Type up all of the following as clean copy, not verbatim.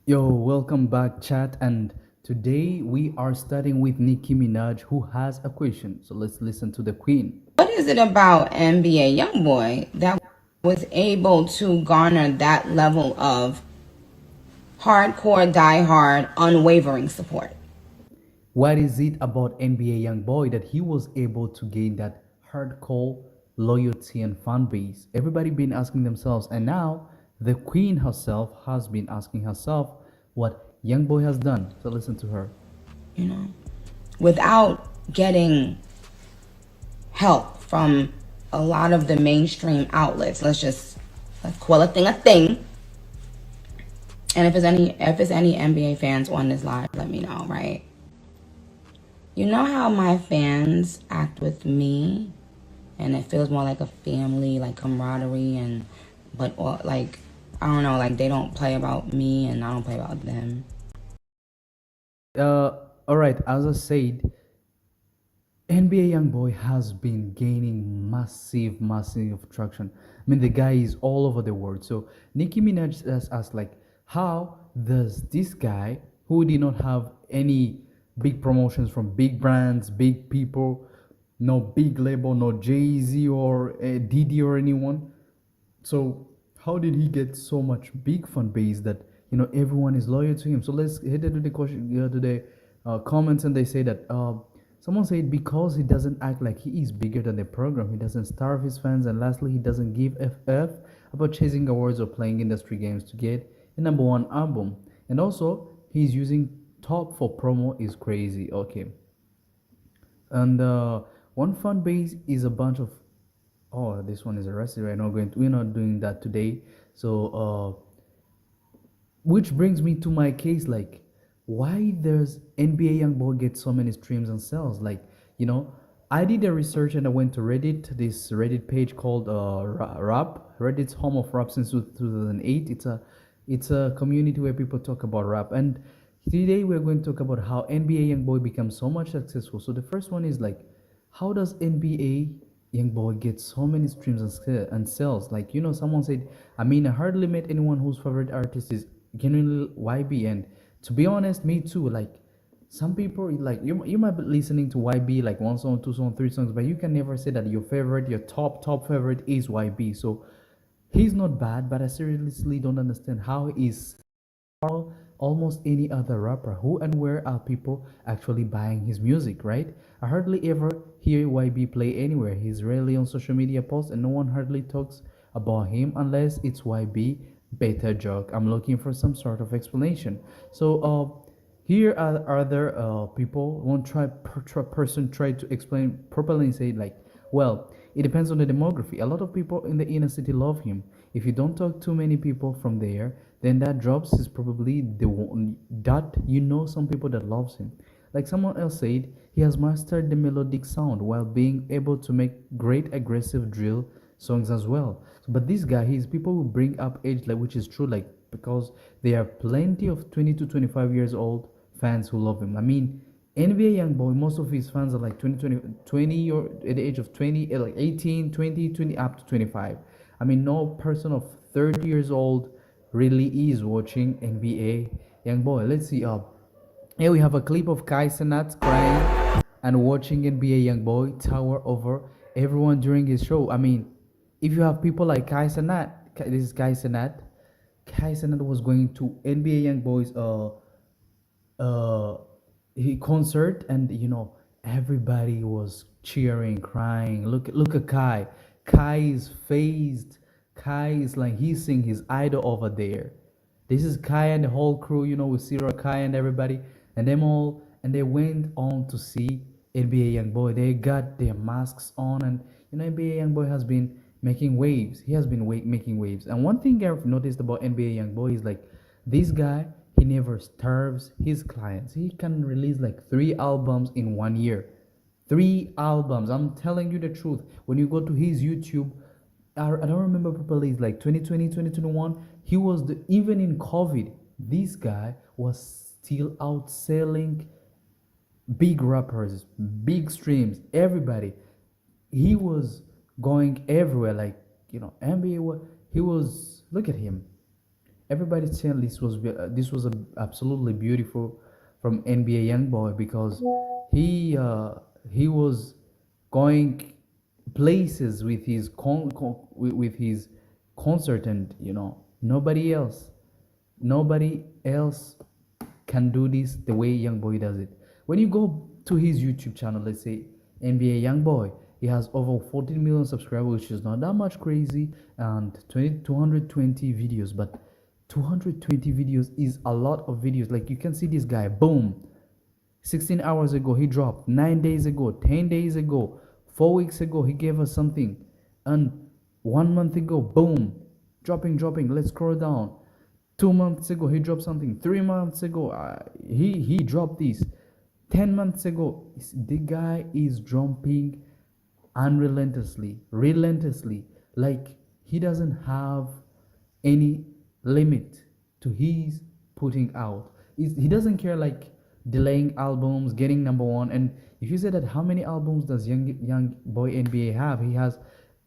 Yo, welcome back, chat. And today we are starting with Nicki Minaj, who has a question. So let's listen to the queen. What is it about NBA YoungBoy that was able to garner that level of hardcore, diehard, unwavering support? What is it about NBA YoungBoy that he was able to gain that hardcore loyalty and fan base? Everybody been asking themselves, and now the queen herself has been asking herself what YoungBoy has done. So listen to her. You know, without getting help from a lot of the mainstream outlets. Let's call a thing a thing. And if it's any NBA fans on this live, let me know, right? You know how my fans act with me, and it feels more like a family, like camaraderie, and but like I don't know, like they don't play about me and I don't play about them. Uh, all right, as I said, NBA YoungBoy has been gaining massive traction. I mean, the guy is all over the world. So Nicki Minaj has asked, like, how does this guy, who did not have any big promotions from big brands, big people, no big label, no Jay Z or Diddy or anyone, so how did he get so much big fan base that everyone is loyal to him? So let's head into the question to the comments, and they say that someone said because he doesn't act like he is bigger than the program, he doesn't starve his fans, and lastly, he doesn't give ff about chasing awards or playing industry games to get a number one album, and also he's using top for promo is crazy. Okay, and one fan base is a bunch of, oh, this one is arrested right now. We're not doing that today. So which brings me to my case, like, why does NBA YoungBoy get so many streams and sales? Like, you know, I did a research and I went to Reddit, this Reddit page called Rap. Reddit's home of rap since 2008. It's a community where people talk about rap. And today we're going to talk about how NBA YoungBoy becomes so much successful. So the first one is like, how does NBA YoungBoy get so many streams and sales? Like, someone said, I mean, I hardly met anyone whose favorite artist is genuinely YB. And to be honest, me too. Like, some people, like, you might be listening to YB like one song, two songs, three songs, but you can never say that your top favorite is YB. So he's not bad, but I seriously don't understand how is almost any other rapper. Who and where are people actually buying his music, right? I hardly ever hear YB play anywhere. He's rarely on social media posts, and no one hardly talks about him unless it's YB. Beta joke. I'm looking for some sort of explanation. So, here are other people. One person tried to explain properly and say, like, well, it depends on the demography. A lot of people in the inner city love him. If you don't talk to many people from there, then that drops is probably the one that some people that loves him. Like someone else said, he has mastered the melodic sound while being able to make great aggressive drill songs as well. But this guy, his people will bring up age, like, which is true, like, because there are plenty of 20 to 25 years old fans who love him. I mean, NBA YoungBoy, most of his fans are like 20 or at the age of 20, like 18, 20, 20 up to 25. I mean, no person of 30 years old really is watching NBA YoungBoy. Let's see. Here we have a clip of Kai Cenat crying and watching NBA YoungBoy tower over everyone during his show. I mean, if you have people like Kai Cenat, this is Kai Cenat. Kai Cenat was going to NBA YoungBoy's uh he concert, and everybody was cheering, crying. Look at Kai. Kai is phased. Kai is like he's seeing his idol over there. This is Kai and the whole crew, with Zero Kai and everybody, and them all, and they went on to see NBA YoungBoy. They got their masks on, and NBA YoungBoy has been making waves. He has been making waves. And one thing I've noticed about NBA YoungBoy is like this guy. He never starves his clients. He can release like 3 albums in 1 year. 3 albums. I'm telling you the truth. When you go to his YouTube, I don't remember properly, it's like 2020, 2021. He was even in COVID, this guy was still outselling big rappers, big streams, everybody. He was going everywhere, like NBA. He was, look at him. everybody saying this was absolutely beautiful from NBA YoungBoy because he was going places with his with his concert, and nobody else can do this the way Young Boy does it. When you go to his YouTube channel, let's say NBA Young Boy, he has over 14 million subscribers, which is not that much crazy, and 220 videos. But 220 videos is a lot of videos. Like you can see this guy, boom, 16 hours ago he dropped, 9 days ago, 10 days ago, 4 weeks ago he gave us something, and 1 month ago, boom, dropping. Let's scroll down. 2 months ago he dropped something. 3 months ago he dropped this. 10 months ago, the guy is jumping relentlessly. Like he doesn't have any limit to his putting out. He doesn't care like delaying albums, getting number one. And if you say that, how many albums does young boy NBA have? He has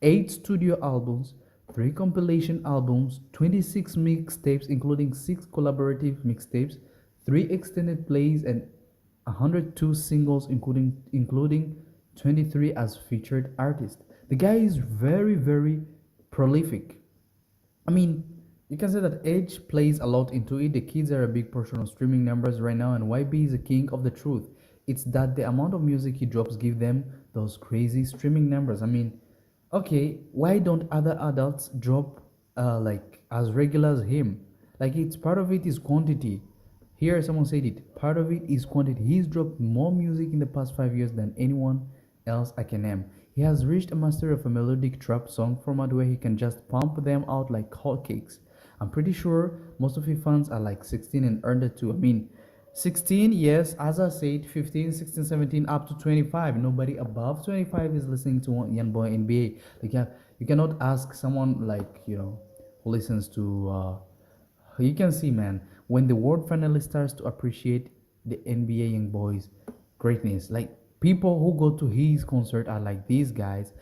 8 studio albums, 3 compilation albums, 26 mixtapes, including 6 collaborative mixtapes, 3 extended plays, and 102 singles, including 23 as featured artist. The guy is very prolific. I mean, you can say that age plays a lot into it. The kids are a big portion of streaming numbers right now, and YB is a king of the truth. It's that the amount of music he drops give them those crazy streaming numbers. I mean, okay, why don't other adults drop like as regular as him? Like it's part of it is quantity. Here, someone said it. Part of it is quantity. He's dropped more music in the past 5 years than anyone else I can name. He has reached a mastery of a melodic trap song format where he can just pump them out like hotcakes. I'm pretty sure most of his fans are like 16 and under too. I mean, 16, yes, as I said, 15, 16, 17, up to 25. Nobody above 25 is listening to Young Boy NBA. Like, yeah, you cannot ask someone like, who listens to. You can see, man, when the world finally starts to appreciate the NBA Young Boy's greatness, like people who go to his concert are like these guys.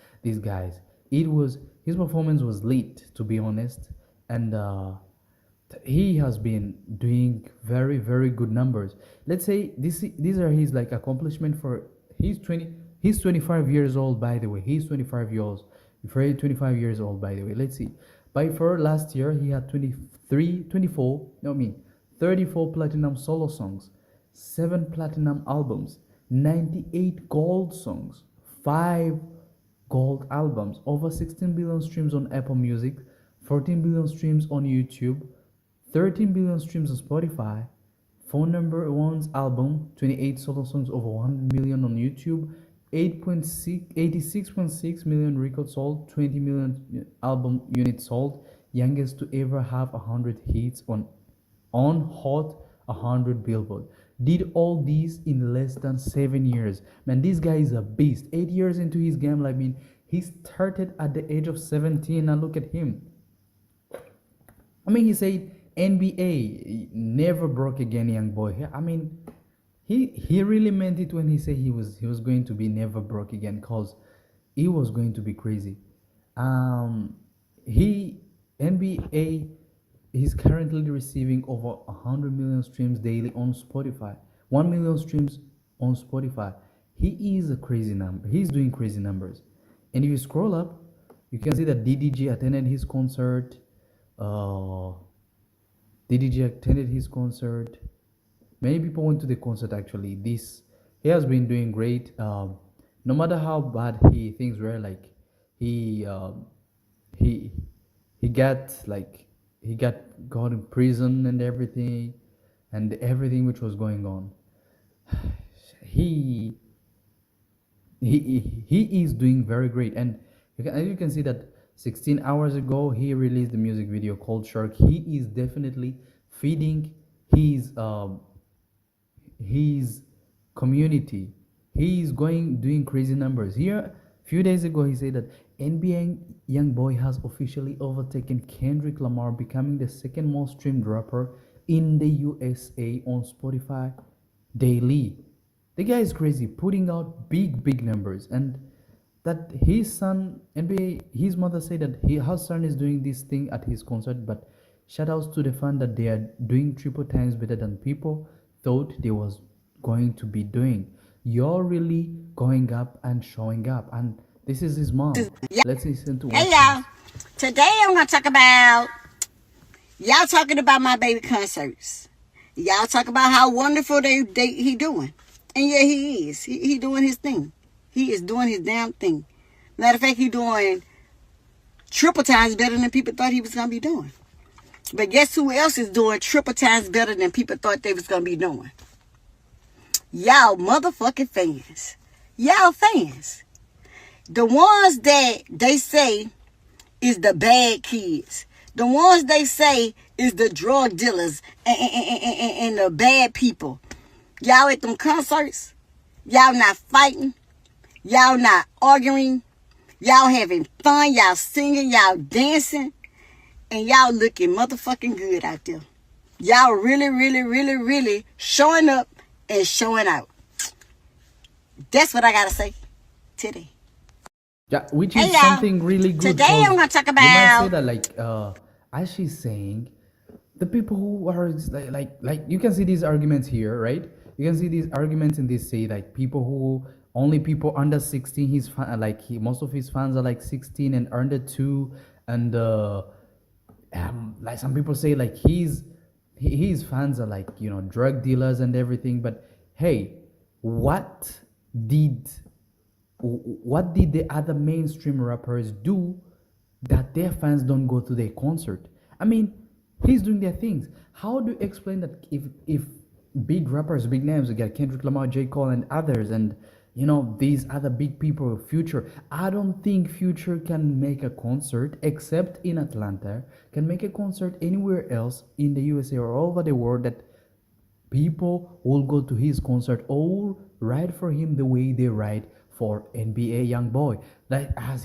It was his performance was lit, to be honest, and he has been doing very good numbers. Let's say these are his like accomplishment for he's 25 years old, by the way. He's 25 years old, by the way. Let's see. By for last year he had 34 platinum solo songs, 7 platinum albums, 98 gold songs, 5 gold albums, over 16 billion streams on Apple Music, 14 billion streams on YouTube, 13 billion streams on Spotify, 4 number ones album, 28 solo songs, over 100 million on YouTube, 86.6 million records sold, 20 million album units sold, youngest to ever have 100 hits on Hot 100 Billboard. Did all these in less than 7 years. Man, this guy is a beast. 8 years into his game, I mean, he started at the age of 17, and look at him. I mean, he said NBA never broke again, young boy. I mean, he really meant it when he said he was going to be never broke again, cause it was going to be crazy. He NBA is currently receiving over 100 million streams daily on Spotify. 1 million streams on Spotify. He is a crazy number. He's doing crazy numbers. And if you scroll up, you can see that DDG attended his concert. DDG attended his concert. Many people went to the concert actually. He has been doing great. No matter how bad things were, like he got got in prison and everything which was going on. He is doing very great, and as you can see that 16 hours ago he released the music video called Shark. He is definitely feeding his community. He is doing crazy numbers. Here a few days ago he said that NBA YoungBoy has officially overtaken Kendrick Lamar, becoming the second most streamed rapper in the USA on Spotify daily. The guy is crazy, putting out big numbers, and that his son, NBA, his mother said that his son is doing this thing at his concert, but Shout outs to the fan that they are doing triple times better than people thought they was going to be doing. You're really going up and showing up, and this is his mom. Let's listen to what Hey she y'all. has. Today I'm gonna talk about y'all talking about my baby concerts. Y'all talk about how wonderful he doing. And yeah, he is. He doing his thing. He is doing his damn thing. Matter of fact, he doing triple times better than people thought he was gonna be doing. But guess who else is doing triple times better than people thought they was gonna be doing? Y'all motherfucking fans. Y'all fans. The ones that they say is the bad kids. The ones they say is the drug dealers and the bad people. Y'all at them concerts, y'all not fighting, y'all not arguing, y'all having fun, y'all singing, y'all dancing, and y'all looking motherfucking good out there. Y'all really, really, really, really showing up and showing out. That's what I gotta say today. Yeah, which Hey is y'all. something really good. Today I'm 'Cause gonna talk you might say about that as she's saying, the people who are you can see these arguments here, right? You can see these arguments in this say like people who only people under 16. Most of his fans are like 16 and under 2, and like some people say like his fans are like drug dealers and everything. But hey, what did what did the other mainstream rappers do that their fans don't go to their concert? I mean, he's doing their things. How do you explain that if big rappers, big names, we got Kendrick Lamar, J. Cole, and others, and these other big people, Future. I don't think Future can make a concert except in Atlanta. Can make a concert anywhere else in the USA or all over the world that people will go to his concert or ride for him the way they ride for NBA YoungBoy. Like as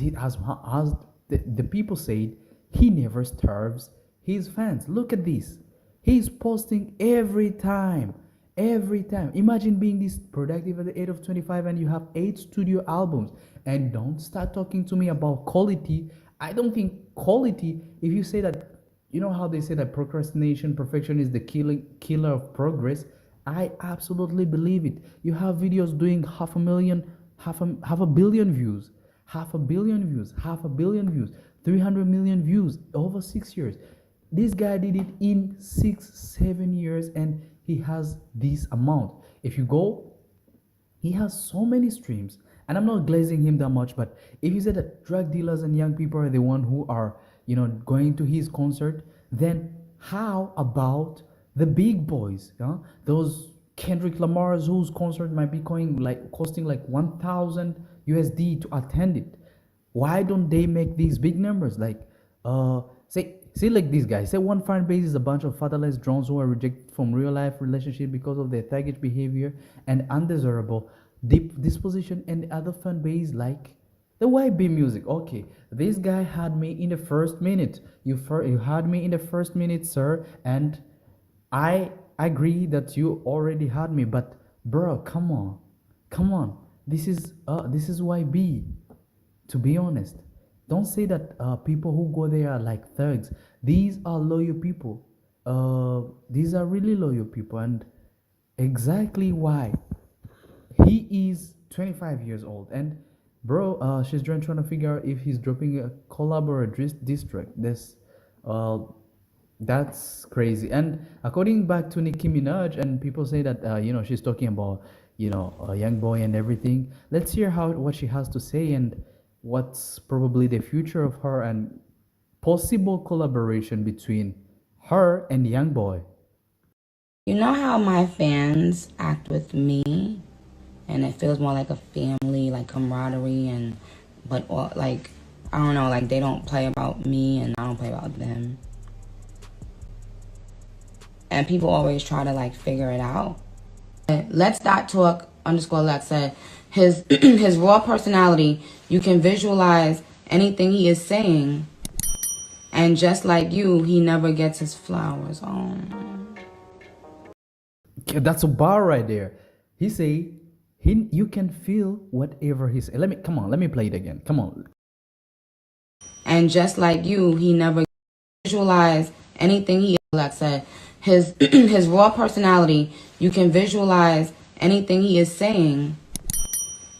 the people said, he never starves his fans. Look at this. He's posting every time. Every time. Imagine being this productive at the age of 25 and you have 8 studio albums. And don't start talking to me about quality. I don't think quality, if you say that, you know how they say that procrastination, perfection is the killer of progress. I absolutely believe it. You have videos doing half a billion views, half a billion views, half a billion views, 300 million views over 6 years. This guy did it in 6, 7 years, and he has this amount. If you go, he has so many streams, and I'm not glazing him that much. But if you say that drug dealers and young people are the one who are going to his concert, then how about the big boys, those Kendrick Lamar's whose concert might be costing like 1,000 USD to attend it? Why don't they make these big numbers? Like say like these guys say one fan base is a bunch of fatherless drones who are rejected from real life relationship because of their thuggish behavior and undesirable deep disposition, and the other fan base like the YB music. Okay, this guy had me in the first minute. You had me in the first minute, sir, and I agree that you already had me. But bro, come on, come on. This is YB. To be honest, don't say that people who go there are like thugs. These are loyal people. These are really loyal people, and exactly why he is 25 years old. And bro, she's trying to figure out if he's dropping a collab or a diss track. Uh, that's crazy. And according back to Nicki Minaj, and people say that she's talking about a young boy and everything. Let's hear what she has to say and what's probably the future of her and possible collaboration between her and young boy. You know how my fans act with me, and it feels more like a family, like camaraderie, like I don't know, like they don't play about me and I don't play about them. And people always try to like figure it out. Let's Dot Talk underscore Lex said his his raw personality, you can visualize anything he is saying, and just like you, he never gets his flowers on. Yeah, that's a bar right there. He say you can feel whatever he say. Let me play it again. Come on. And just like you, he never visualize anything he, like I said, his his raw personality, you can visualize anything he is saying.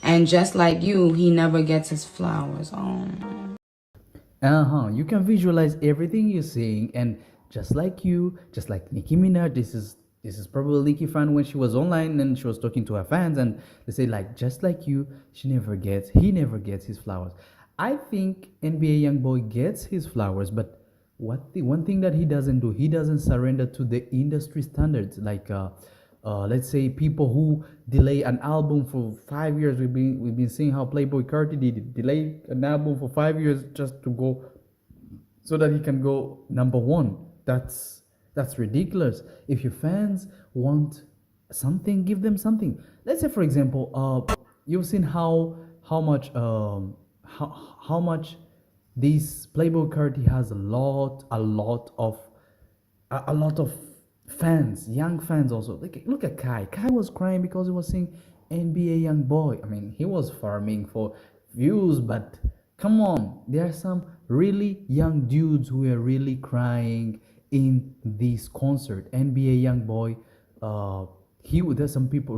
And just like you, he never gets his flowers. Oh. You can visualize everything you're saying, and just like you, just like Nicki Minaj, this is probably Nicki fan when she was online and she was talking to her fans, and they say like just like you, he never gets his flowers. I think NBA YoungBoy gets his flowers, but what the one thing that he doesn't do, he doesn't surrender to the industry standards. Like let's say people who delay an album for 5 years. We've been seeing how Playboy Carti did delay an album for 5 years just to go so that he can go number one. That's ridiculous. If your fans want something, give them something. Let's say, for example, you've seen how much this Playboy Carti has a lot of fans, young fans also. Look at Kai. Kai was crying because he was seeing NBA YoungBoy. I mean, he was farming for views, but come on, there are some really young dudes who are really crying in this concert. NBA YoungBoy, there's some people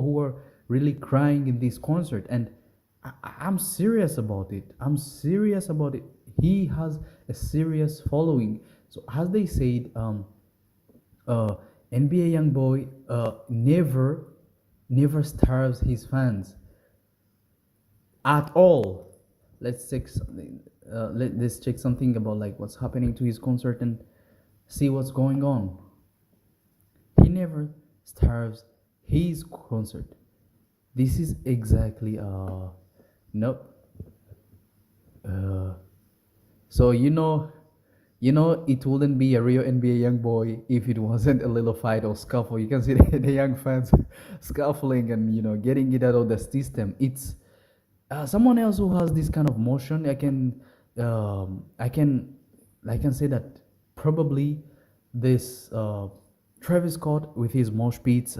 who are really crying in this concert, and I'm serious about it. I'm serious about it. He has a serious following. So as they said, NBA YoungBoy never starves his fans at all. Let's check something. Let's check something about like what's happening to his concert and see what's going on. He never starves his concert. This is exactly nope. So it wouldn't be a real NBA YoungBoy if it wasn't a little fight or scuffle. You can see the young fans scuffling and getting it out of the system. It's someone else who has this kind of motion. I can say that probably this Travis Scott with his mosh beats,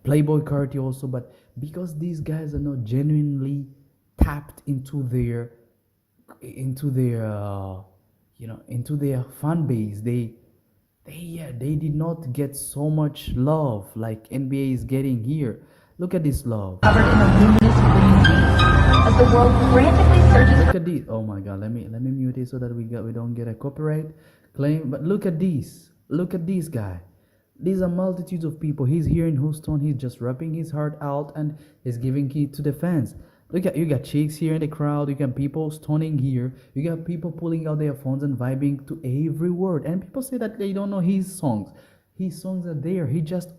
Playboy Carti also, but because these guys are not genuinely tapped into their fan base, they did not get so much love like NBA is getting here. Look at this love. Covered in a luminous green haze, as the world frantically searches. Look at this. Oh my God! Let me mute it so that we don't get a copyright claim. But look at this. Look at this guy. These are multitudes of people. He's here in Houston. He's just rapping his heart out and he's giving it to the fans. You got chicks here in the crowd. You got people stoning here. You got people pulling out their phones and vibing to every word. And people say that they don't know his songs. His songs are there. He just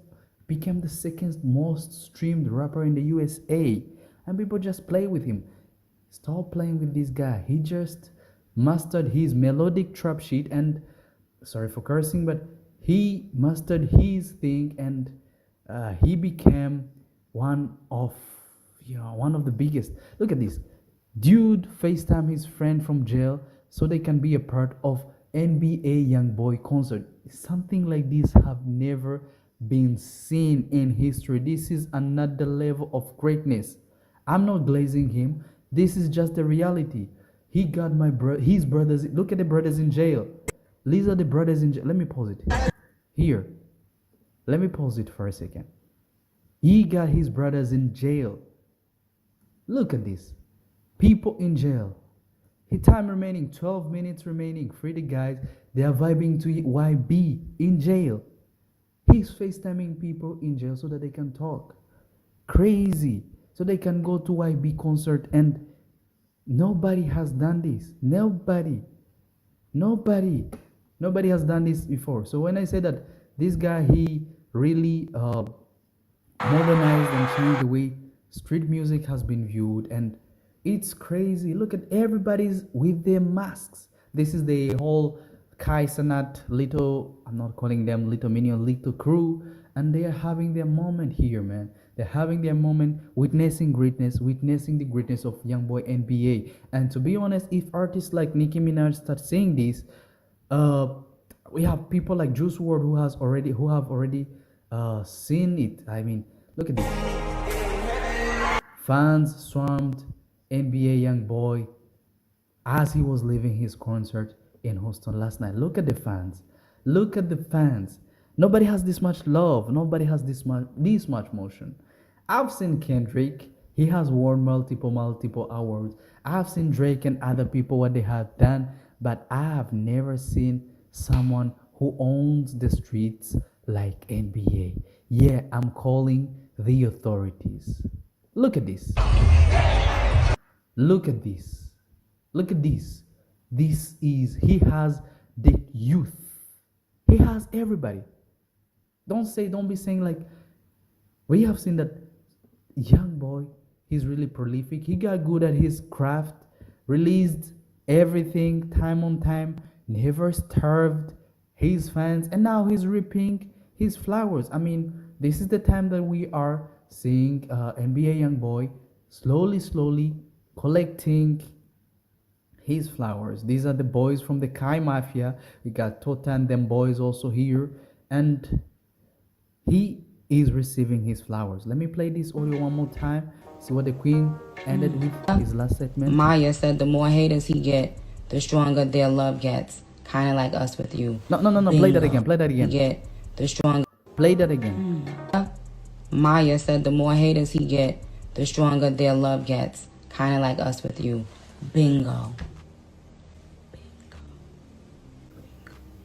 became the second most streamed rapper in the USA. And people just play with him. Stop playing with this guy. He just mastered his melodic trap sheet, and sorry for cursing, but he mastered his thing, and he became one of the biggest. Look at this. Dude FaceTime his friend from jail so they can be a part of NBA YoungBoy concert. Something like this have never been seen in history. This is another level of greatness. I'm not glazing him. This is just the reality. He got his brothers. Look at the brothers in jail. These are the brothers in jail. Let me pause it here. Let me pause it for a second. He got his brothers in jail. Look at this. People in jail. His time remaining, 12 minutes remaining. Free the guys. They are vibing to YB in jail. He's FaceTiming people in jail so that they can talk. Crazy. So they can go to YB concert, and nobody has done this. Nobody has done this before. So when I say that this guy, he really modernized and changed the way street music has been viewed, and it's crazy. Look at everybody's with their masks. This is the whole Kai Sanat little, I'm not calling them little minion, little crew, and they are having their moment here, man. They're having their moment, witnessing the greatness of YoungBoy NBA. And to be honest, if artists like Nicki Minaj start saying this, we have people like Juice WRLD who have already seen it. I mean, look at this. Fans swarmed NBA YoungBoy as he was leaving his concert in Houston last night. Look at the fans. Look at the fans. Nobody has this much love. Nobody has this much motion. I've seen Kendrick. He has won multiple awards. I've seen Drake and other people what they have done, but I have never seen someone who owns the streets like NBA. Yeah, I'm calling the authorities. Look at this. Look at this. Look at this. He has the youth. He has everybody. Don't be saying like, we have seen that young boy, he's really prolific. He got good at his craft, released everything time on time, never starved his fans, and now he's reaping his flowers. I mean, this is the time that we are seeing NBA YoungBoy slowly collecting his flowers. These are the boys from the Kai Mafia. We got Tota and them boys also here, and he is receiving his flowers. Let me play this audio one more time. See what the Queen ended with his last segment. Maya said the more haters he get, the stronger their love gets. Kind of like us with you. No. Play that again. Play that again. He get the stronger. Play that again. Maya said the more haters he get, the stronger their love gets. Kind of like us with you. Bingo.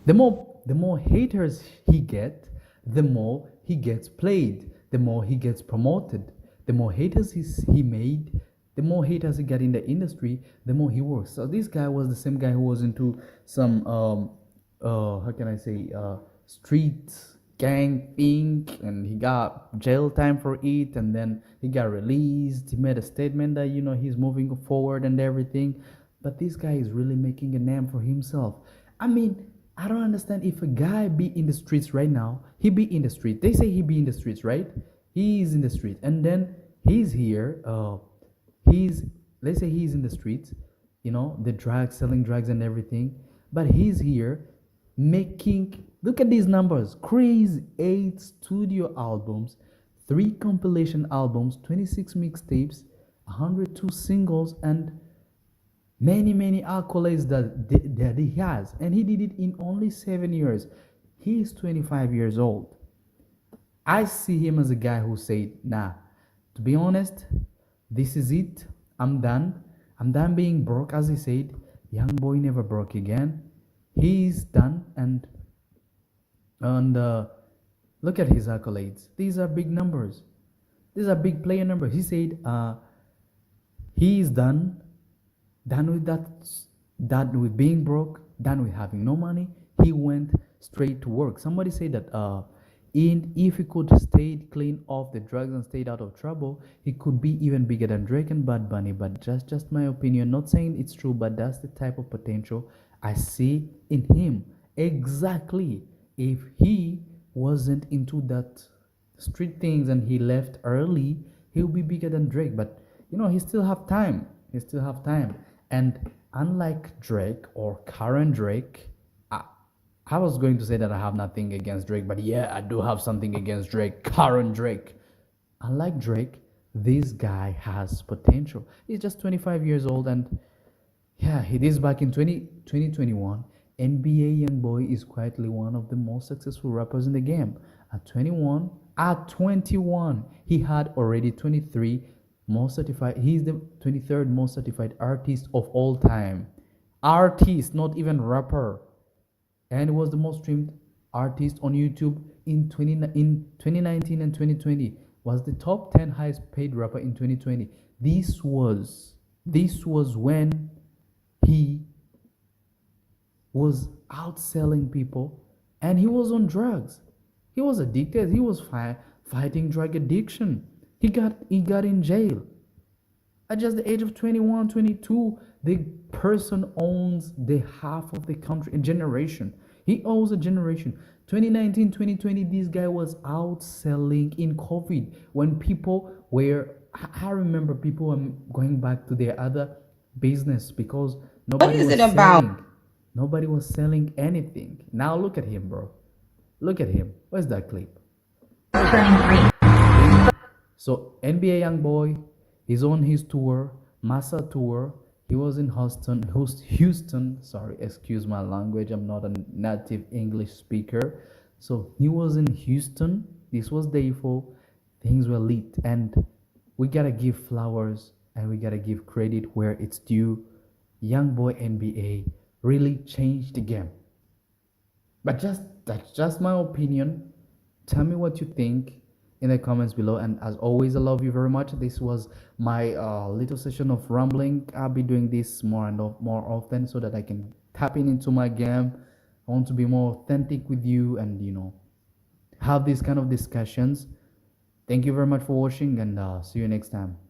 The more haters he get, the more he gets played, the more he gets promoted. The more haters he made, the more haters he got in the industry, the more he works. So this guy was the same guy who was into some how can I say street gang thing, and he got jail time for it, and then he got released. He made a statement that he's moving forward and everything. But this guy is really making a name for himself. I mean, I don't understand, if a guy be in the streets right now, he be in the street. They say he be in the streets, right? He is in the street, and then he's here. Let's say he's in the streets, the drugs, selling drugs and everything. But he's here making. Look at these numbers: crazy 8 studio albums, 3 compilation albums, 26 mixtapes, 102 singles, and many accolades that he has, and he did it in only 7 years. He is 25 years old. I see him as a guy who said, nah, to be honest, this is it. I'm done being broke. As he said, young boy never broke again. He's done. And look at his accolades. These are big numbers. These are big player numbers. He said he's done with that, with being broke, done with having no money. He went straight to work. Somebody said that if he could stay clean off the drugs and stayed out of trouble, he could be even bigger than Drake and Bad Bunny. But just my opinion, not saying it's true, but that's the type of potential I see in him. Exactly. If he wasn't into that street things and he left early, he'll be bigger than Drake. But he still have time. And unlike Drake or current Drake, I was going to say that I have nothing against Drake, but yeah, I do have something against Drake, current Drake. Unlike Drake, this guy has potential. He's just 25 years old, and yeah, he is back in 2021. NBA YoungBoy is quietly one of the most successful rappers in the game. At 21, he had already 23 most certified. He's the 23rd most certified artist of all time. Artist, not even rapper. And was the most streamed artist on YouTube in 2019 and 2020. Was the top 10 highest paid rapper in 2020. This was when he was outselling people, and he was on drugs. He was addicted. He was fighting drug addiction. He got in jail. At just the age of 21, 22, the person owns the half of the country, a generation. He owns a generation. 2019, 2020, this guy was outselling in COVID when people were, I remember people were going back to their other business because nobody What is was it about? selling. Nobody was selling anything. Now look at him, bro. Look at him. Where's that clip? So NBA YoungBoy, he's on his tour, Massa tour. He was in Houston. Sorry, excuse my language. I'm not a native English speaker. So he was in Houston. This was day four. Things were lit, and we gotta give flowers and we gotta give credit where it's due. Young boy NBA really changed the game. But that's just my opinion. Tell me what you think in the comments below. And as always, I love you very much. This was my little session of rambling. I'll be doing this more and more often so that I can tap into my game. I want to be more authentic with you and have these kind of discussions. Thank you very much for watching, and see you next time.